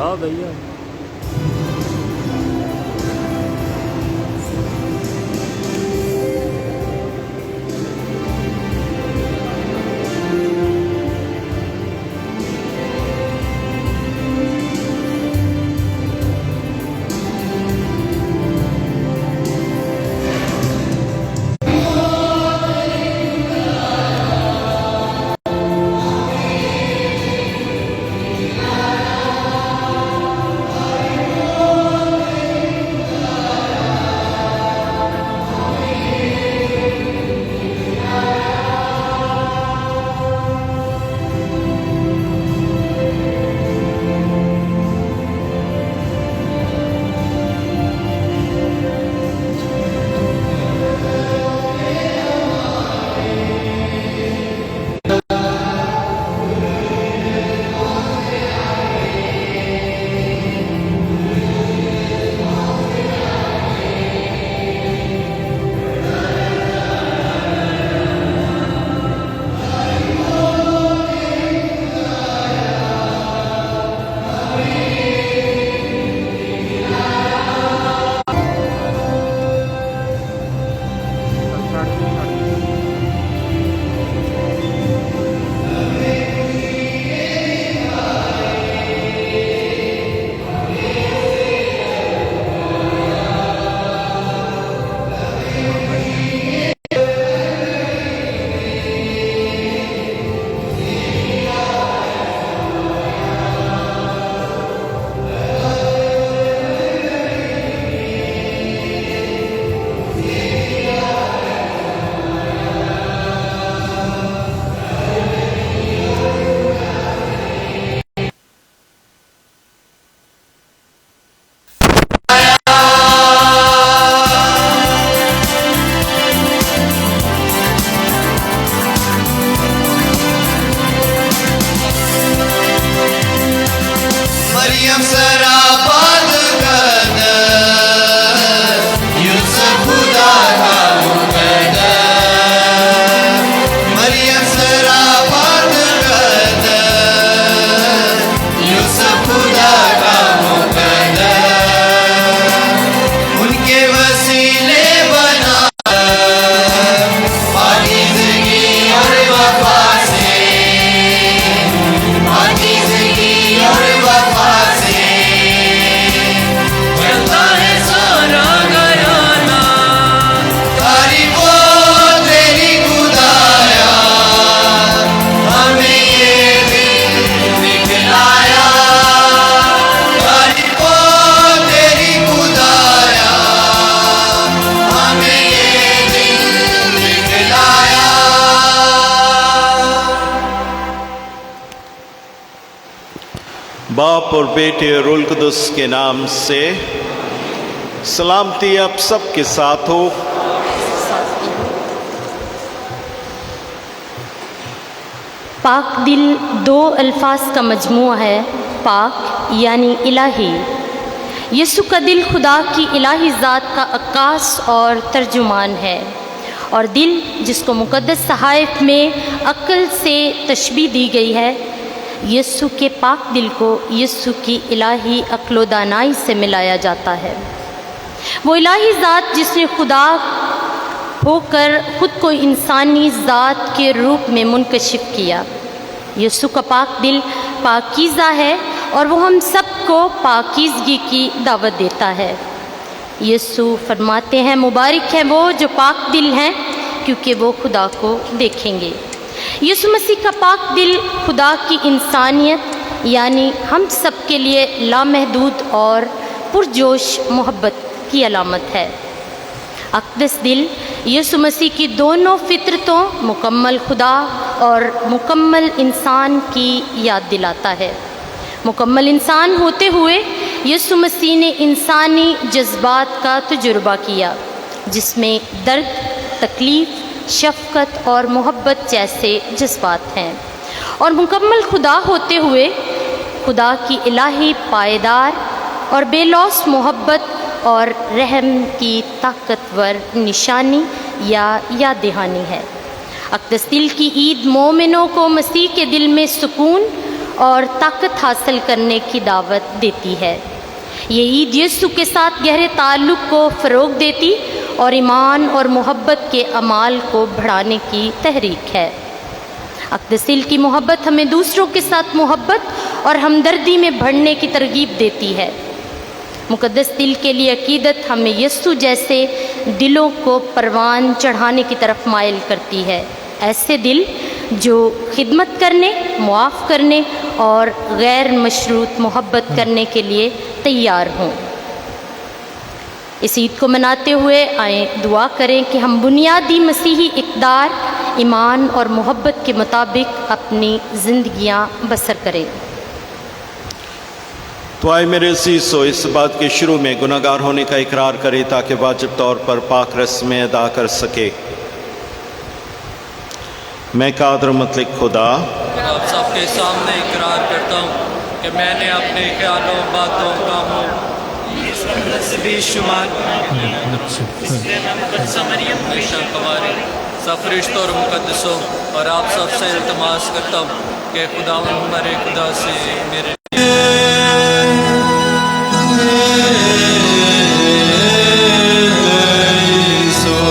हाँ भैया। बाप और बेटे और रूहुल कुद्दुस के नाम से सलामती आप सबके साथ हो। पाक दिल दो अल्फाज का मजमूआ है। पाक यानी इलाही। यसु का दिल खुदा की इलाही ज़ात का अक्कास और तर्जुमान है, और दिल जिसको मुक़द्दस सहाइफ में अक्ल से तशबीह दी गई है, यसु के पाक दिल को यसु की इलाही अक्ल दानाई से मिलाया जाता है। वो इलाही ज़ात जिसने खुदा होकर ख़ुद को इंसानी ज़ात के रूप में मुनकशिफ किया। यसु का पाक दिल पाकीज़ा है और वो हम सबको पाकीज़गी की दावत देता है। यसु फरमाते हैं, मुबारक है वो जो पाक दिल हैं, क्योंकि वो खुदा को देखेंगे। यसु मसीह का पाक दिल खुदा की इंसानियत यानी हम सब के लिए लामहदूद और पुरजोश मोहब्बत की अलामत है। अक़दस दिल यसु मसीह की दोनों फितरतों, मुकम्मल खुदा और मुकम्मल इंसान की याद दिलाता है। मुकम्मल इंसान होते हुए यसु मसीह ने इंसानी जज्बात का तजुर्बा किया, जिसमें दर्द, तकलीफ़, शफ़क़त और मोहब्बत जैसे जज्बात हैं। और मुकम्मल खुदा होते हुए खुदा की इलाही पायदार और बेलौस मोहब्बत और रहम की ताकतवर निशानी या याद दहानी है। अक़दस दिल की ईद मोमिनों को मसीह के दिल में सुकून और ताकत हासिल करने की दावत देती है। ये ईद यीशु के साथ गहरे ताल्लुक़ को फ़रोग़ देती और ईमान और मोहब्बत के अमाल को बढ़ाने की तहरीक है। अक़दस दिल की मोहब्बत हमें दूसरों के साथ मोहब्बत और हमदर्दी में बढ़ने की तरगीब देती है। मुक़द्दस दिल के लिए अक़ीदत हमें यीशु जैसे दिलों को परवान चढ़ाने की तरफ माइल करती है। ऐसे दिल जो खिदमत करने, मुआफ़ करने और गैर मशरूत मोहब्बत करने के लिए तैयार हों। इस ईद को मनाते हुए आए दुआ करें कि हम बुनियादी मसीही इक़दार, ईमान और मोहब्बत के मुताबिक अपनी ज़िंदगियाँ बसर करें। तो आए मेरे अज़ीज़ो, इस बात के शुरू में गुनहगार होने का इकरार करें ताकि वाजिब तौर पर पाक रस्में अदा कर सके। मैं कादर मतलब खुदा आप सबके सामने इकरार करता हूँ कि मैंने अपने ख्यालों, बातों, कामों बेशुमार सब फरिश्तों और मुकद्दसों और आप सबसे इल्तिमास करता हूँ कि खुदा हमारे खुदा से मेरे Yeah. ईशो। ईशो। ईशो।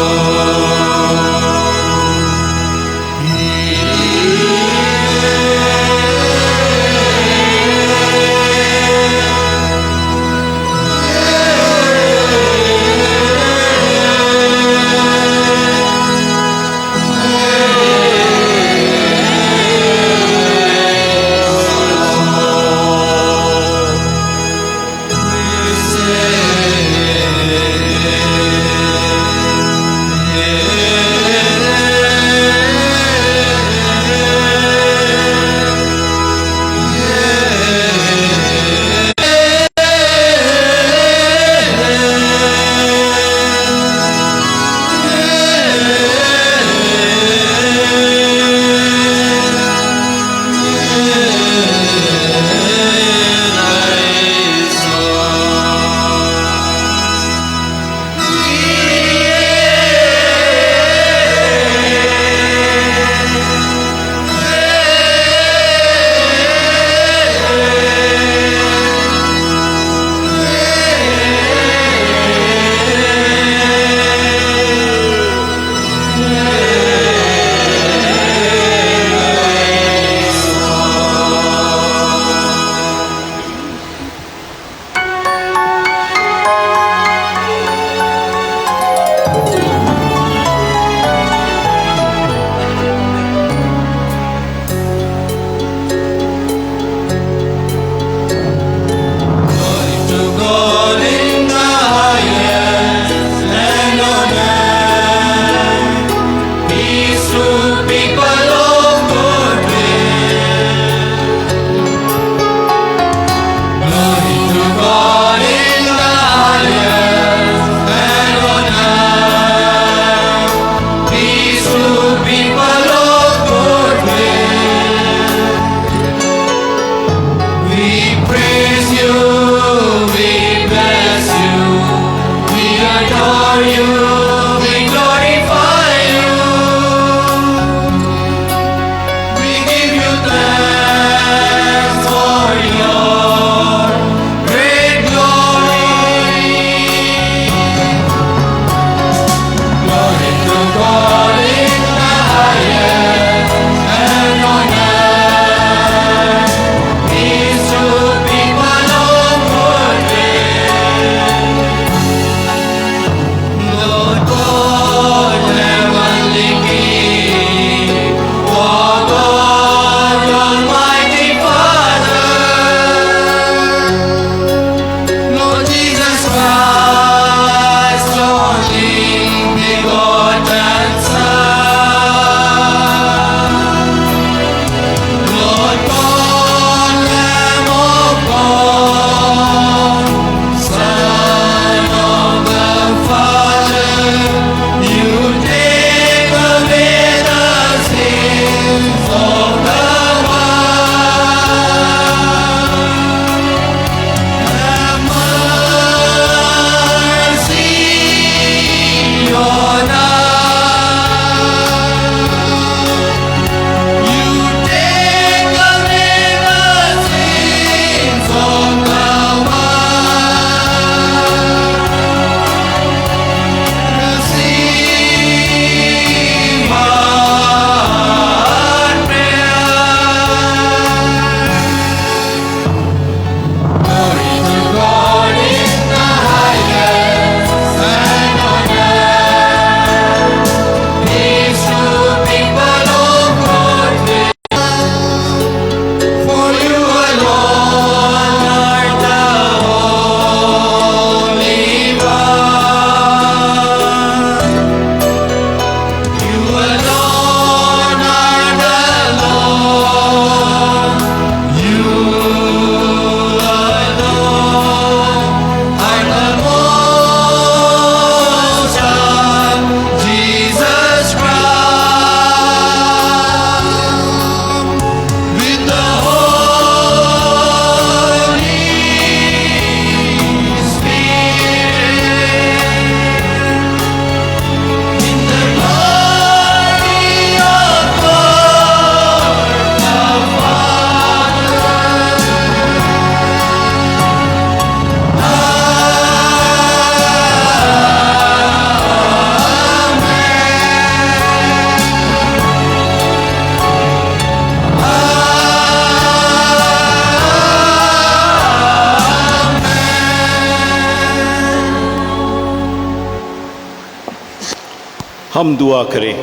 हम दुआ करें।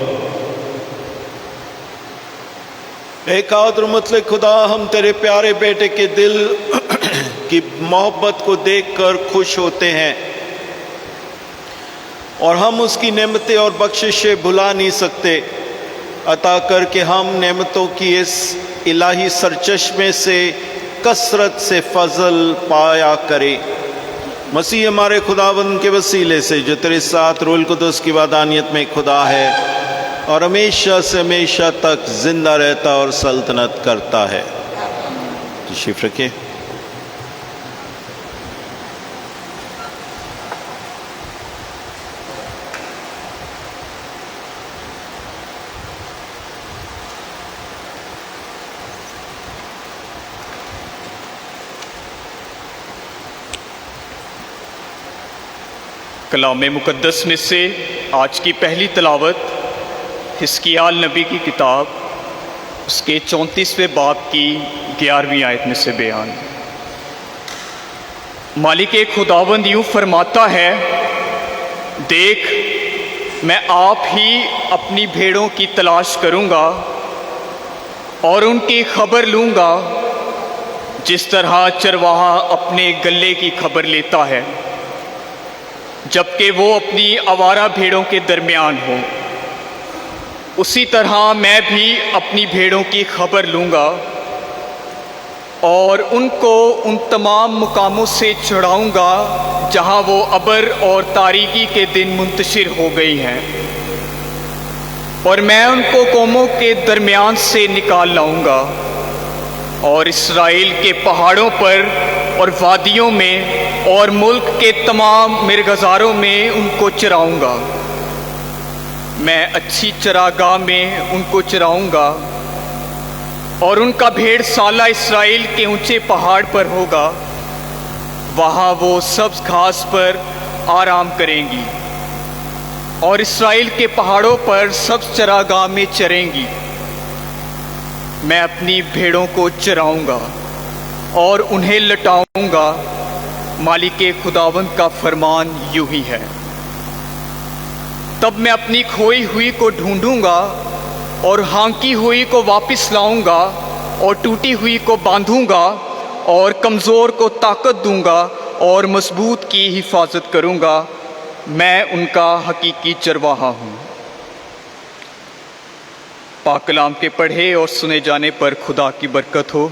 एक और मतलब खुदा, हम तेरे प्यारे बेटे के दिल की मोहब्बत को देखकर खुश होते हैं और हम उसकी नेमतें और बख्शिशें भुला नहीं सकते। अता करके हम नेमतों की इस इलाही सरचश्मे से कसरत से फजल पाया करें। मसीह हमारे खुदावंद के वसीले से जो तेरे साथ रूहुल कुद्दुस की वादानियत में खुदा है और हमेशा से हमेशा तक जिंदा रहता और सल्तनत करता है। तशरीफ रखिए। कलाम मुक़द्दस में से आज की पहली तलावत हिस्कियाल नबी की किताब उसके 34वें बाब की 11वीं आयत में से बयान। मालिक खुदावंद यूँ फरमाता है, देख मैं आप ही अपनी भेड़ों की तलाश करूँगा और उनकी खबर लूँगा, जिस तरह चरवाहा अपने गल्ले की खबर लेता है जबकि वो अपनी आवारा भेड़ों के दरमियान हो। उसी तरह मैं भी अपनी भेड़ों की खबर लूँगा और उनको उन तमाम मुकामों से छुड़ाऊँगा जहाँ वो अबर और तारीकी के दिन मुंतशिर हो गई हैं, और मैं उनको कौमों के दरमियान से निकाल लाऊँगा और इस्राएल के पहाड़ों पर और वादियों में और मुल्क के तमाम मिरगज़ारों में उनको चराऊँगा। मैं अच्छी चरागाह में उनको चराऊँगा और उनका भेड़ साला इस्राएल के ऊंचे पहाड़ पर होगा। वहाँ वो सब्ज़ घास पर आराम करेंगी और इस्राएल के पहाड़ों पर सब्ज़ चरागाह में चरेंगी। मैं अपनी भेड़ों को चराऊँगा और उन्हें लटाऊँगा। मालिक खुदावंद का फरमान यूं ही है। तब मैं अपनी खोई हुई को ढूंढूंगा और हांकी हुई को वापस लाऊंगा और टूटी हुई को बांधूंगा और कमज़ोर को ताकत दूंगा और मजबूत की हिफाजत करूंगा। मैं उनका हकीकी चरवाहा हूँ। पाक कलाम के पढ़े और सुने जाने पर खुदा की बरकत हो।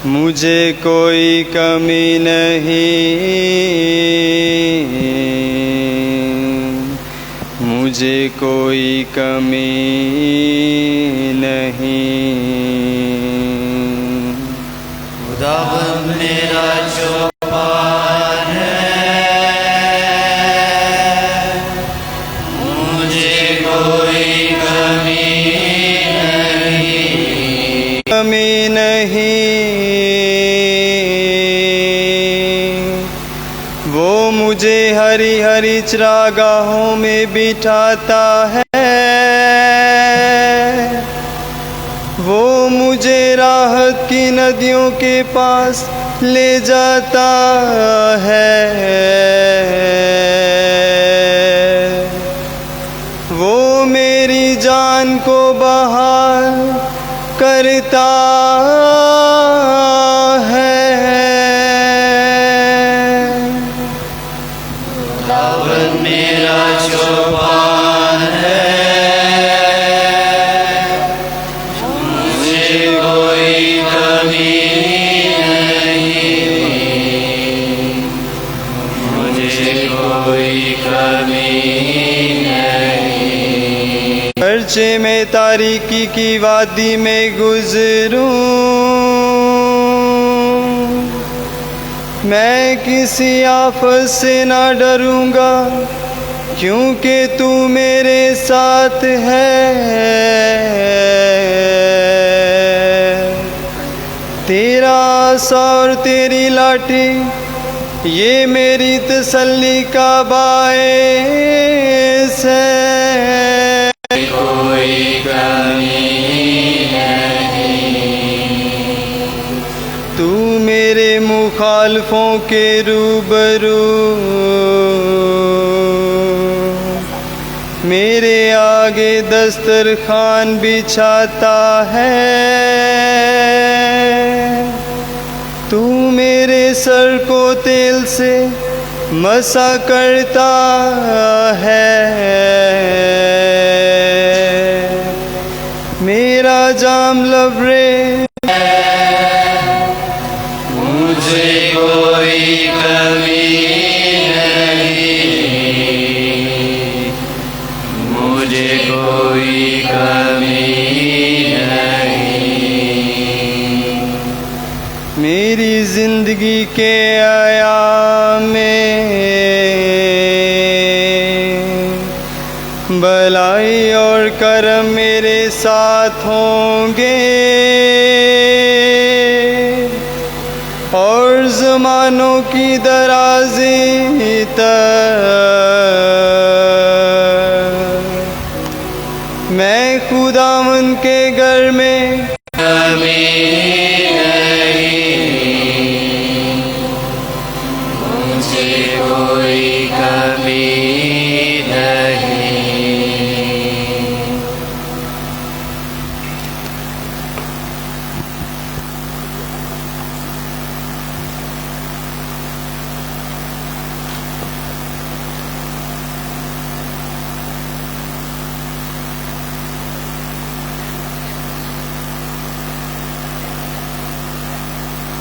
मुझे कोई कमी नहीं, मुझे कोई कमी नहीं। खुदावंद मेरा चौपाल है, मुझे कोई कमी नहीं, कमी नहीं। मुझे हरी हरी चरागाहों में बिठाता है, वो मुझे राहत की नदियों के पास ले जाता है। वो मेरी जान को बहाल करता है। मेरा चौपाल है, मुझे कोई कमी नहीं, मुझे कोई कमी नहीं। खर्चे में तारीकी की वादी में गुजरूं, मैं किसी आफत से ना डरूंगा, क्योंकि तू मेरे साथ है। तेरा आसा और तेरी लाठी ये मेरी तसल्ली का बाएस है। कोई कमी नहीं, मुखालफों के रूबरू मेरे आगे दस्तरखान बिछाता है। तू मेरे सर को तेल से मसा करता है। मेरा जाम लबरे मुझे कोई कमी नहीं, मुझे कोई कमी नहीं। मेरी जिंदगी के आयाम में भलाई और करम मेरे साथ होंगे और ज़मानों की दराज़ी तक मैं खुदावंद के घर में कमी नहीं, मुझे कोई कमी नहीं।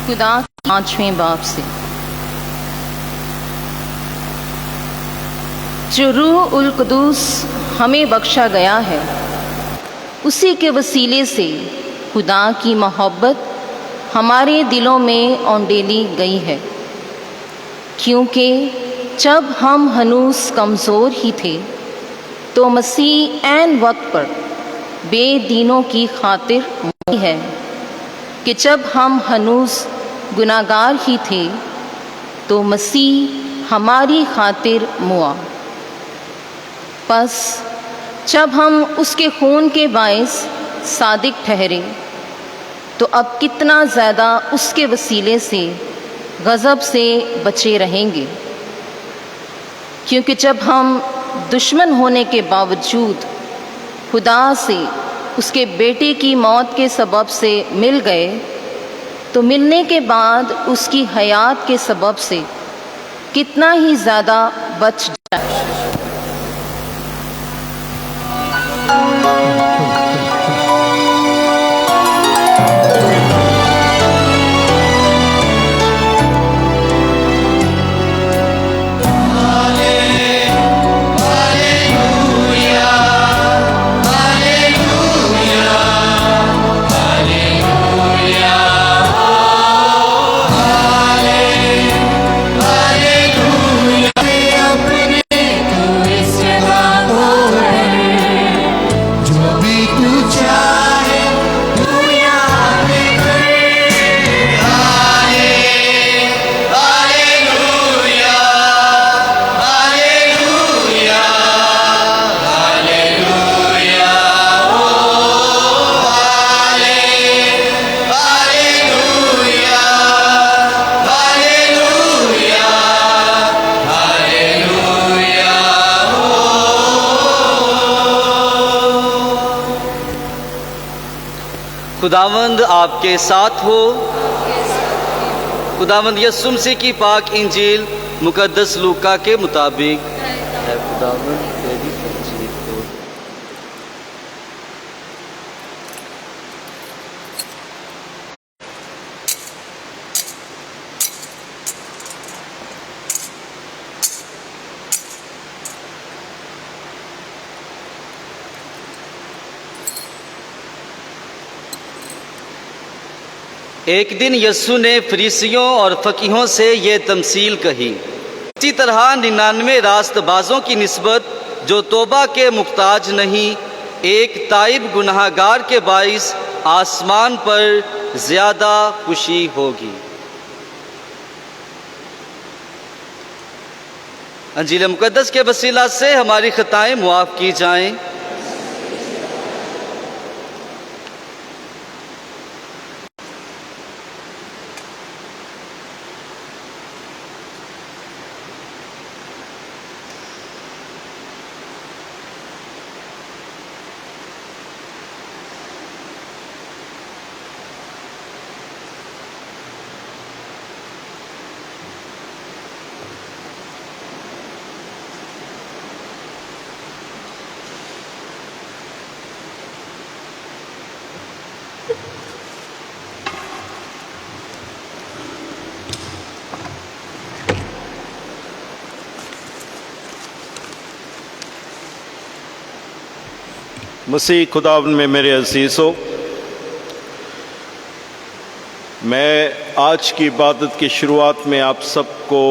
खुदा 5वें बाब से। जो रूह उल कुदूस हमें बख्शा गया है, उसी के वसीले से खुदा की मोहब्बत हमारे दिलों में औंडेली गई है, क्योंकि जब हम हनूस कमज़ोर ही थे तो मसीह ऐन वक्त पर बेदीनों की खातिर मरी है कि जब हम हनूस गुनाहगार ही थे तो मसीह हमारी खातिर मुआ। बस जब हम उसके खून के बायस सादिक ठहरे तो अब कितना ज़्यादा उसके वसीले से गज़ब से बचे रहेंगे, क्योंकि जब हम दुश्मन होने के बावजूद खुदा से उसके बेटे की मौत के सबब से मिल गए तो मिलने के बाद उसकी हयात के सबब से कितना ही ज़्यादा बच जाए। खुदावंद आपके साथ हो। खुदावंद यीशु मसीह की पाक इंजील मुकद्दस लूका के मुताबिक है। खुदावंद तेरी तस्दीक हो। एक दिन यीशु ने फरीसियों और फकीहों से ये तमसील कही। इसी तरह 99 रास्तबाजों की निस्बत जो तौबा के मुख्ताज नहीं, एक ताइब गुनाहगार के बाइस आसमान पर ज़्यादा खुशी होगी। अंजील मुकद्दस के वसीला से हमारी खताएं मुआफ़ की जाएं। मसीह खुदावंद में मेरे अज़ीज़ों, मैं आज की इबादत की शुरुआत में आप सबको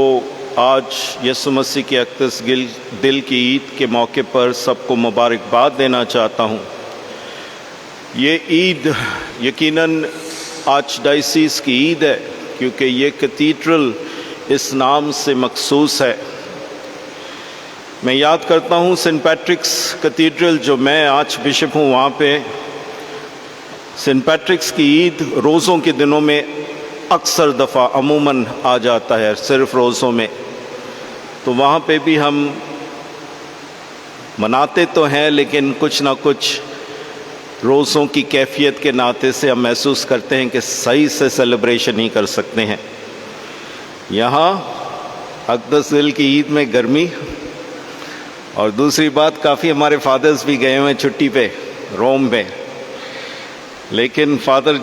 आज यीशु मसीह के अक़दस दिल की ईद के मौके पर सबको मुबारकबाद देना चाहता हूँ। ये ईद यकीनन आर्चडायसीस की ईद है, क्योंकि ये कैथीड्रल इस नाम से मखसूस है। मैं याद करता हूँ सेंट पैट्रिक्स कैथीड्रल, जो मैं आर्च बिशप हूँ, वहाँ पे सेंट पैट्रिक्स की ईद रोज़ों के दिनों में अक्सर दफ़ा अमूमन आ जाता है, सिर्फ रोज़ों में। तो वहाँ पे भी हम मनाते तो हैं, लेकिन कुछ ना कुछ रोज़ों की कैफियत के नाते से हम महसूस करते हैं कि सही से सेलिब्रेशन नहीं कर सकते हैं। यहाँ अक़दस दिल की ईद में गर्मी, और दूसरी बात काफ़ी हमारे फादर्स भी गए हुए छुट्टी पे रोम में, लेकिन फादर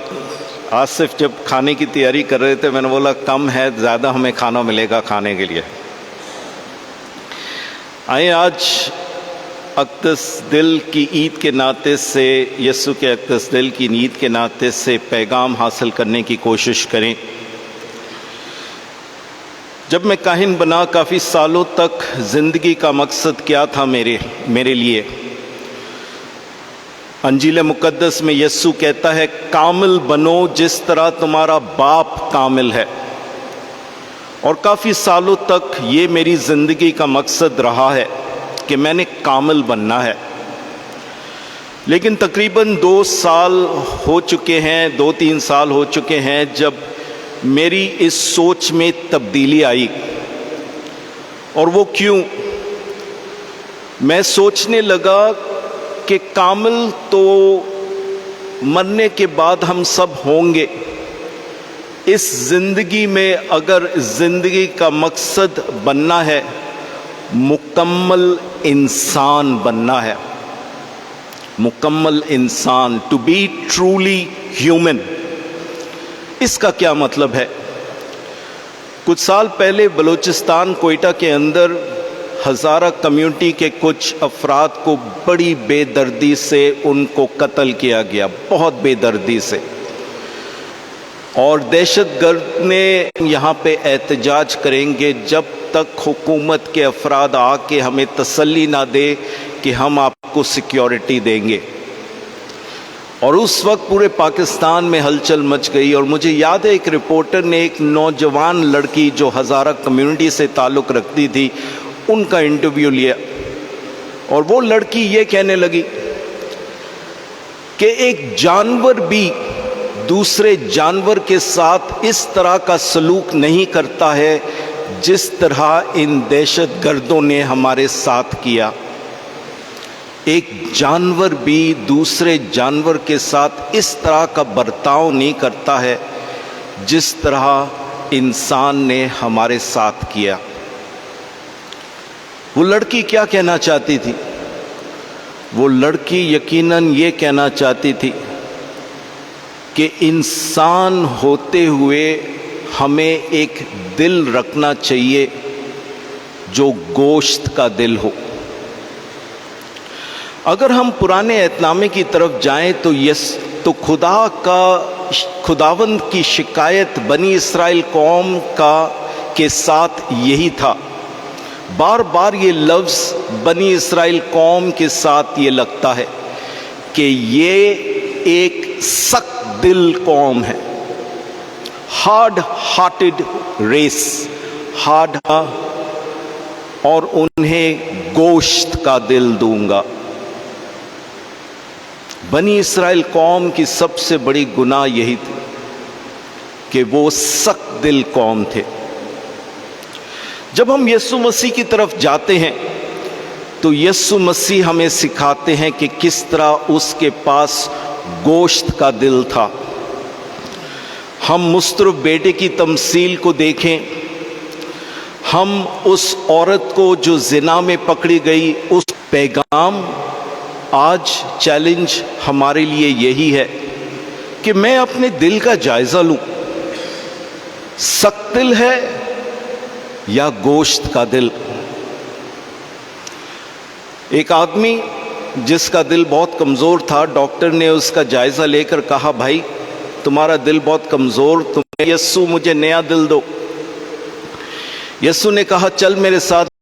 आसिफ जब खाने की तैयारी कर रहे थे, मैंने बोला कम है, ज़्यादा हमें खाना मिलेगा खाने के लिए। आइए आज अक़दस दिल की ईद के नाते से, यीशु के अक़दस दिल की ईद के नाते से पैगाम हासिल करने की कोशिश करें। जब मैं काहिन बना, काफ़ी सालों तक ज़िंदगी का मकसद क्या था मेरे लिए। अंजील मुक़द्दस में यीशु कहता है, कामिल बनो जिस तरह तुम्हारा बाप कामिल है। और काफ़ी सालों तक ये मेरी ज़िंदगी का मकसद रहा है कि मैंने कामिल बनना है। लेकिन तकरीबन 2 साल हो चुके हैं, 2-3 साल हो चुके हैं जब मेरी इस सोच में तब्दीली आई। और वो क्यों? मैं सोचने लगा कि कामिल तो मरने के बाद हम सब होंगे। इस ज़िंदगी में अगर ज़िंदगी का मकसद बनना है, मुकम्मल इंसान बनना है, मुकम्मल इंसान, टू बी ट्रूली ह्यूमन। इसका क्या मतलब है? कुछ साल पहले बलूचिस्तान कोयटा के अंदर हज़ारा कम्युनिटी के कुछ अफराद को बड़ी बेदर्दी से उनको कत्ल किया गया, बहुत बेदर्दी से। और दहशतगर्द ने यहाँ पे एहतजाज करेंगे जब तक हुकूमत के अफराद आके हमें तसल्ली ना दे कि हम आपको सिक्योरिटी देंगे। और उस वक्त पूरे पाकिस्तान में हलचल मच गई। और मुझे याद है एक रिपोर्टर ने एक नौजवान लड़की जो हज़ारा कम्युनिटी से ताल्लुक़ रखती थी, उनका इंटरव्यू लिया। और वो लड़की ये कहने लगी कि एक जानवर भी दूसरे जानवर के साथ इस तरह का सलूक नहीं करता है जिस तरह इन दहशतगर्दों ने हमारे साथ किया। एक जानवर भी दूसरे जानवर के साथ इस तरह का बर्ताव नहीं करता है जिस तरह इंसान ने हमारे साथ किया। वो लड़की क्या कहना चाहती थी? वो लड़की यकीनन ये कहना चाहती थी कि इंसान होते हुए हमें एक दिल रखना चाहिए जो गोश्त का दिल हो। अगर हम पुराने एहतनामे की तरफ जाएं तो खुदावंद की शिकायत बनी इसराइल कौम के साथ यही था। बार बार ये लफ्ज़ बनी इसराइल कौम के साथ ये लगता है कि ये एक सख्त दिल कौम है, हार्ड हार्टेड रेस, हार्ड, और उन्हें गोश्त का दिल दूंगा। बनी इसराइल कौम की सबसे बड़ी गुनाह यही थी कि वो सख्त दिल कौम थे। जब हम यीशु मसीह की तरफ जाते हैं तो यीशु मसीह हमें सिखाते हैं कि किस तरह उसके पास गोश्त का दिल था। हम मुस्तरफ बेटे की तमसील को देखें, हम उस औरत को जो जिना में पकड़ी गई, उस पैगाम आज चैलेंज हमारे लिए यही है कि मैं अपने दिल का जायजा लूं, सख्त दिल है या गोश्त का दिल। एक आदमी जिसका दिल बहुत कमज़ोर था, डॉक्टर ने उसका जायज़ा लेकर कहा, भाई तुम्हारा दिल बहुत कमज़ोर, तुम यस्सु मुझे नया दिल दो। यस्सु ने कहा, चल मेरे साथ